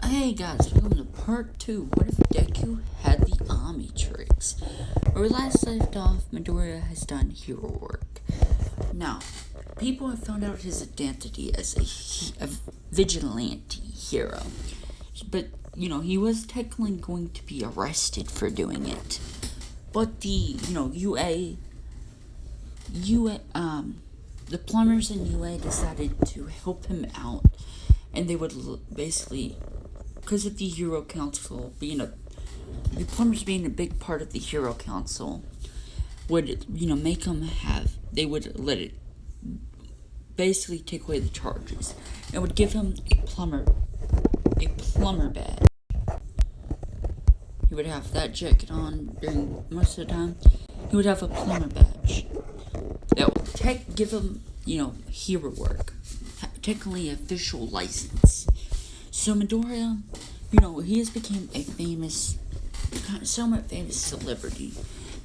Hey guys, welcome to part 2. What if Deku had the Omnitrix? Where we last left off, Midoriya has done hero work. Now, people have found out his identity as a vigilante hero. But, he was technically going to be arrested for doing it. But the plumbers in UA decided to help him out. And they would basically, because of the Hero Council the plumbers being a big part of the Hero Council, would, make him they would let it basically take away the charges. And would give him a plumber badge. He would have that jacket on during most of the time. He would have a plumber badge. That would give him, hero work. Technically official license. So Midoriya, he has become a somewhat famous celebrity,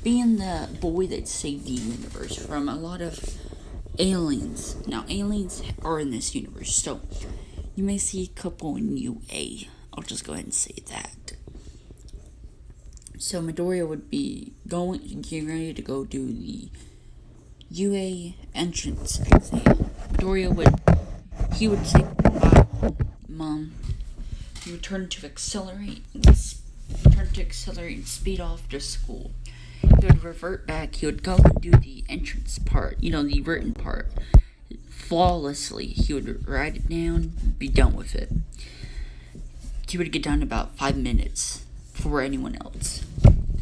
being the boy that saved the universe from a lot of aliens. Now, aliens are in this universe, so you may see a couple in UA. I'll just go ahead and say that. So Midoriya would be getting ready to go do the UA entrance exam. Midoriya would say bye, Mom. He would turn to accelerate and speed off to school. He would revert back. He would go and do the entrance part, the written part, flawlessly. He would write it down, be done with it. He would get done in about 5 minutes before anyone else.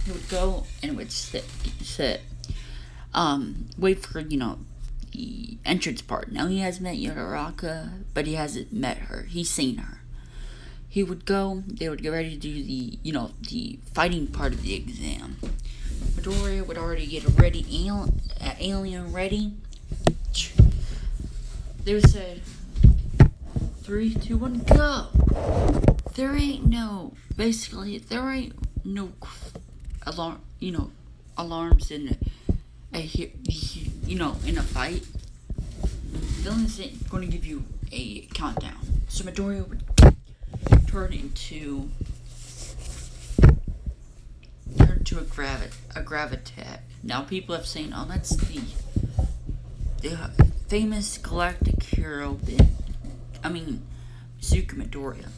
He would go and would sit, wait for, the entrance part. Now, he has met Yuraraka, but he hasn't met her. He's seen her. He would go, they would get ready to do the fighting part of the exam. Midoriya would already get a alien ready. They would say, 3, 2, 1, go! There ain't no alarms in in a fight. Villains ain't going to give you a countdown. So Midoriya would turn to a gravitat. Now people have saying, oh, that's the famous galactic hero, Zuka Midoriya.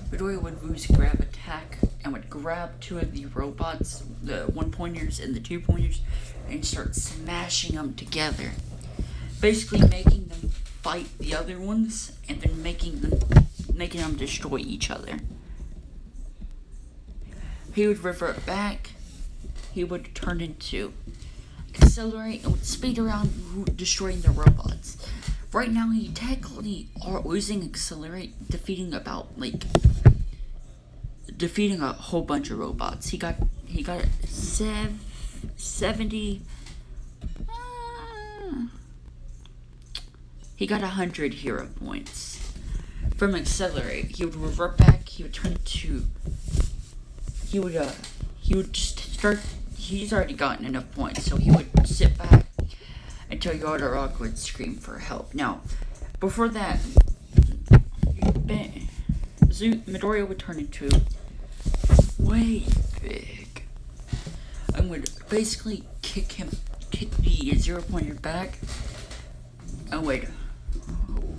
Midoriya would use Gravitak and would grab 2 of the robots, the 1-pointers and the 2-pointers, and start smashing them together. Basically making them fight the other ones, and then making them destroy each other. He would revert back. He would turn into accelerate and would speed around, destroying the robots. Right now, he technically are using accelerate, defeating a whole bunch of robots. He got 70. He got 100 hero points from accelerate. He would revert back. He would turn to. He would just start. He's already gotten enough points, so he would sit back until Yuraraka would scream for help. Now, before that, Midoriya would turn into way big. I would basically kick the 0-pointer back, and would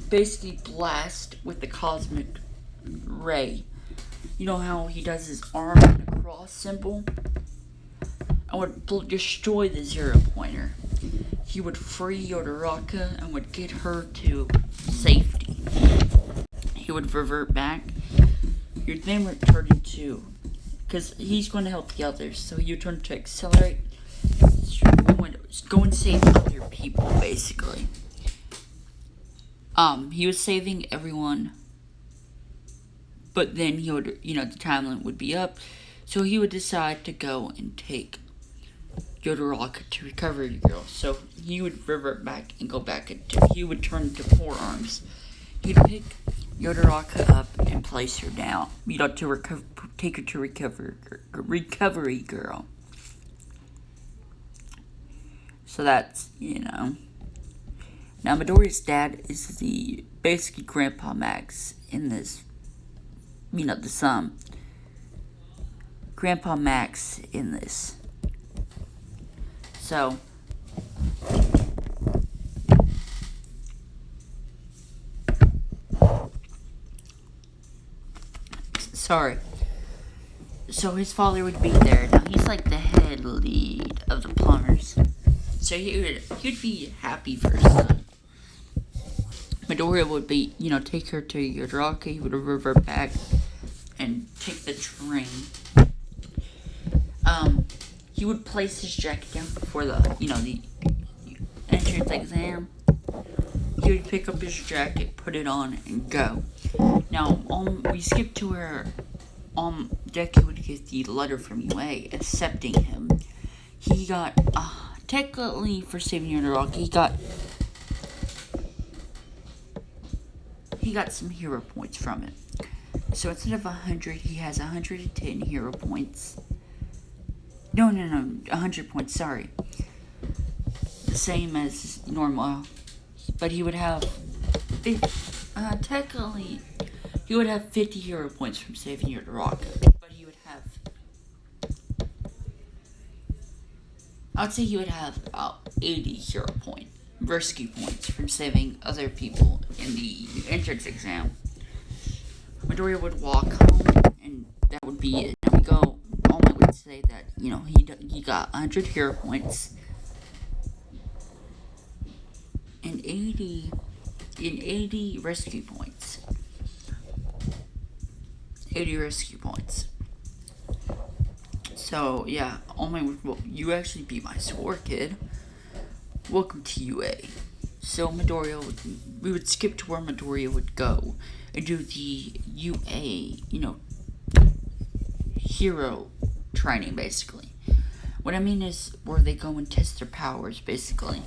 basically blast with the cosmic ray. You know how he does his arm in a cross symbol? I would destroy the 0-pointer. He would free Yuraraka and would get her to safety. He would revert back. He would then turn into, because he's going to help the others, so he would turn to accelerate. Go and save other people, basically. He was saving everyone, but then he would, the time limit would be up, so he would decide to go and take Yuraraka to Recovery Girl. So he would revert back and go back he would turn to 4 arms. He'd pick Yuraraka up and place her down. To take her to Recovery Girl. So that's, Now, Midoriya's dad is basically Grandpa Max in this the Grandpa Max in this. So, sorry. So his father would be there. Now he's like the head lead of the plumbers. So he'd be happy for his son. Midoriya would be, take her to Yadraka. He would revert back and take the train. He would place his jacket down before the entrance exam. He would pick up his jacket, put it on, and go. Now, we skip to where Deku would get the letter from UA accepting him. He got, technically for saving Yadraka, he got some hero points from it. So instead of 100, he has 110 hero points. No, 100 points, sorry. The same as normal. But he would have, technically, he would have 50 hero points from saving Yadraka. But he would have, I'd say he would have about 80 hero points, rescue points from saving other people in the entrance exam. Midoriya would walk home, and that would be it. Now we go. All I would say that he got 100 hero points and 80 rescue points. 80 rescue points. So yeah, you actually beat my score, kid. Welcome to UA. So we would skip to where Midoriya would go and do the UA, hero training, basically. What I mean is where they go and test their powers, basically.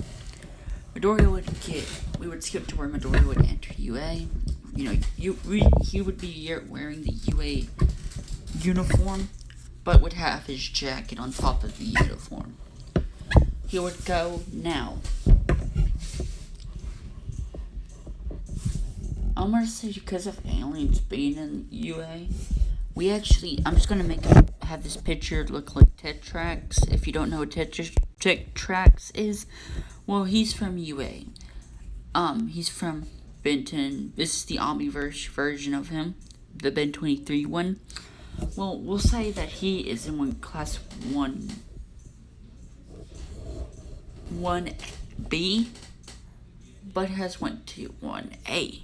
We would skip to where Midoriya would enter UA. He would be wearing the UA uniform, but would have his jacket on top of the uniform. He would go now. I'm gonna say because of aliens being in UA, I'm just gonna have this picture look like Tetrax. If you don't know what Tetrax is, well, he's from UA. He's from Benton. This is the Omniverse version of him, the Ben 23 one. Well, we'll say that he is in class 1B, but has went to 1A.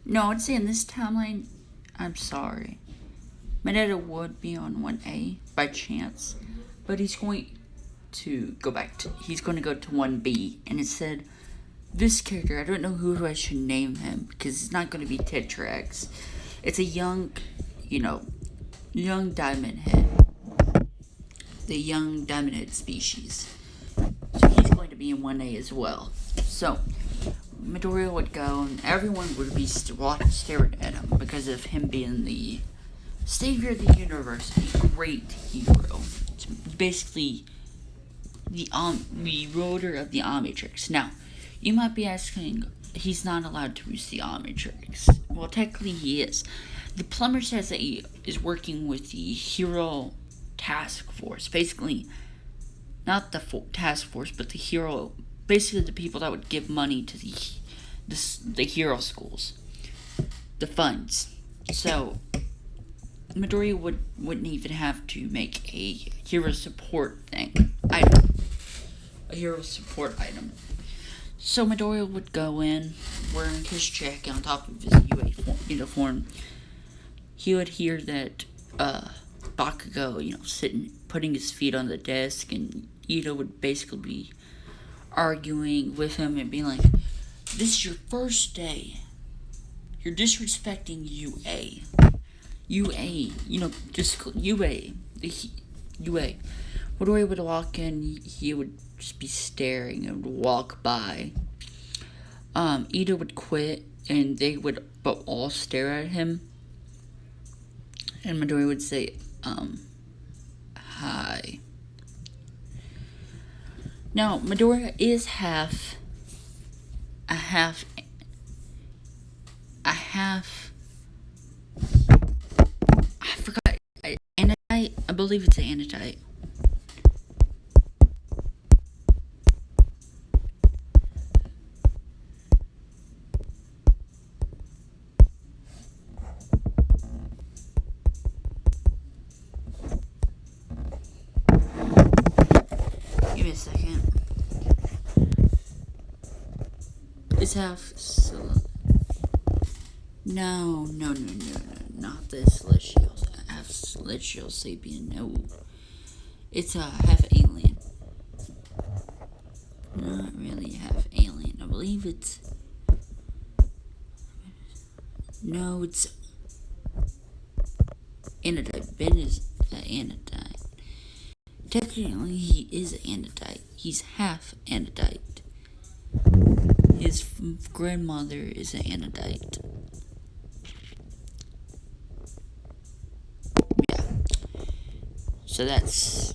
No, I'd say in this timeline, I'm sorry. Mineta would be on 1A by chance, but he's going to go he's going to go to 1B, and it said, this character, I don't know who I should name him, because it's not going to be Tetrax. It's a young Diamond Head. The young Diamond Head species. So he's going to be in 1A as well. So, Midoriya would go, and everyone would be staring at him because of him being the savior of the universe, a great hero. It's basically the ruler of the Omnitrix. Now, you might be asking, he's not allowed to use the Omnitrix. Well, technically he is. The plumber says that he is working with the hero task force. Basically, not the task force, but the hero. Basically, the people that would give money to the hero schools, the funds. So Midoriya wouldn't even have to make a hero support item. A hero support item. So Midoriya would go in wearing his jacket on top of his UA uniform. He would hear that Bakugo, sitting, putting his feet on the desk, and Ito would basically be arguing with him and being like, this is your first day. You're disrespecting UA. UA. UA. Midoriya would walk in, he would just be staring and would walk by. Ito would quit, and they would all stare at him. And Midoriya would say, hi. Now, Midoriya is a half. I forgot. Anodite? I believe it's anodite. Give me a second. It's half. No, not the celestial. Half celestial sapien. No, it's half alien. Not really half alien. I believe it's. No, it's anodite. Ben is anodite. Technically, he is anodite. He's half anodite. His grandmother is an anodite. Yeah. So that's.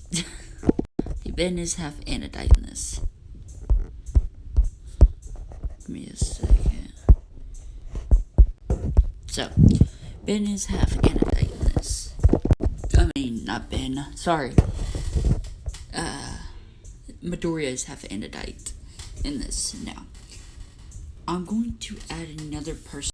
Ben is half anodite in this. Give me a second. So, Ben is half anodite in this. I mean, not Ben. Sorry. Midoriya is half anodite in this now. I'm going to add another person